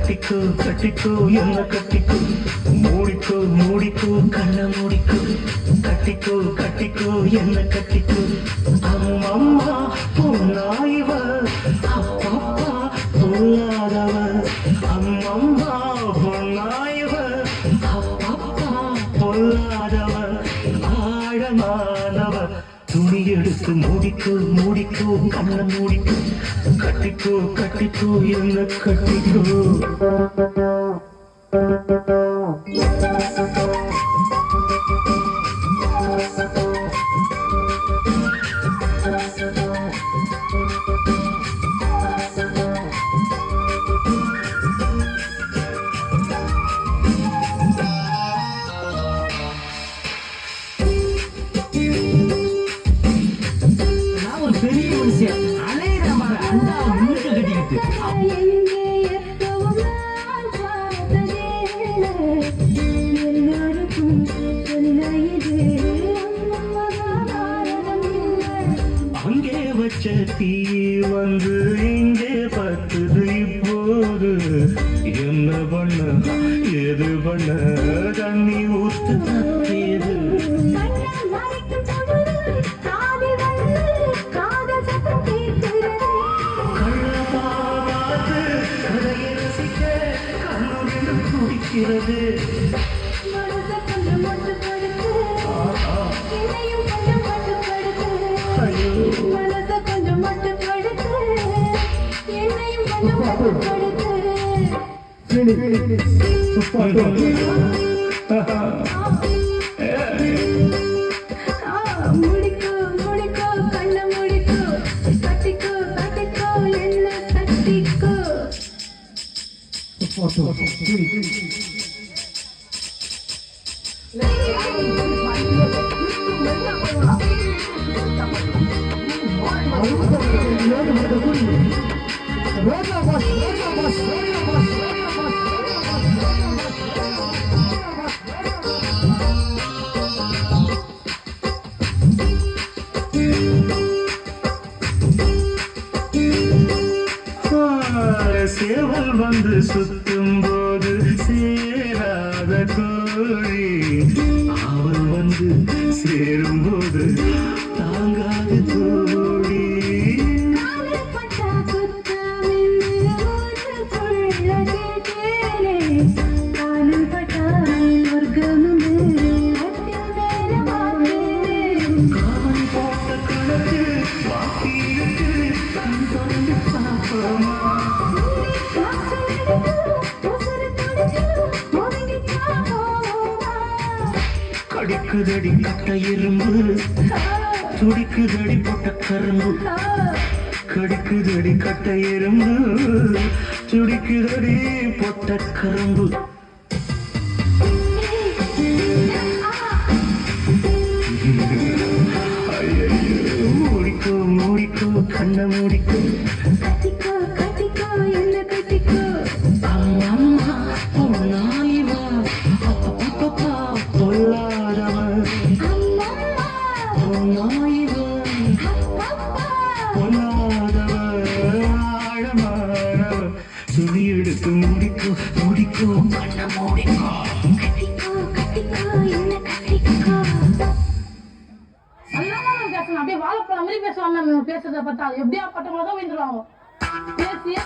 கட்டிக்கோ கட்டிக்கோ என்ன கட்டிக்கோ மூடிக்கோ மூடிக்கோ கண்ண மூடிக்கோ கட்டிக்கோ கட்டிக்கோ என்ன கட்டிக்கோ அம்மம்மா பொன்னாயிவ அப்பப்பா பொல்லாதவ அம்மம்மா பொன்னாயிவ அப்பப்பா பொல்லாதவ ஆழமானவ துணி எடுத்து மூடிக்கோ மூடிக்கோ கண்ண மூடிக்கோ கட்டிக்கோ கட்டிக்கோ என்ன கட்டிக்கோ பெரிய மனுஷன் அலையிற மாதிரி அண்டா மூட்டை கட்டிக்கிட்டு அங்கே வச்ச தீ வந்து இங்கே பத்துது இப்போது என்ன பண்ண எது பண்ண தண்ணி ஊத்து தப்பேது குடிக்கிறது முடிக்கோ முடிக்கோ கண்ண முடிக்கோ கட்டிக்கோ கட்டிக்கோ என்ன கட்டிக்கோ சேவல் வந்து சுத்தும் போது சேராத கோழி அவள் வந்து சேரும் போது தாங்காது தோழி காவல் போட்ட கணக்கு பாக்கி இருக்கு கண் தொடர்ந்து பார்ப்போமா கடிக்குதடி கட்ட எறும்பு துடிக்குதடி பொட்ட கரும்பு கடிக்குதடி கட்ட எறும்பு துடிக்குதடி பொட்ட கரும்பு ஐயோ மூடிக்கோ மூடிக்கோ கண்ண மூடிக்கோ கட்டிக்கோ கட்டிக்கோ என்ன கட்டிக்கோ அம்மம்மா பொன்னாயிவா அப்பப்பா பொல்லாதவ பொன்னாயிவ பொல்லாதவ ஆழமானவ துணி எடுத்து மூடிக்கோ மூடிக்கோ கண்ண மூடிக்கோ கட்டிக்கோ கட்டிக்கோ என்ன கட்டிக்கோ அப்படியே வாழைப்பழம் மாதிரி பேசுவாங்க பேசுறத பார்த்தா எப்படியா பட்டவங்களதான் விழுந்துருவாங்க பேசியே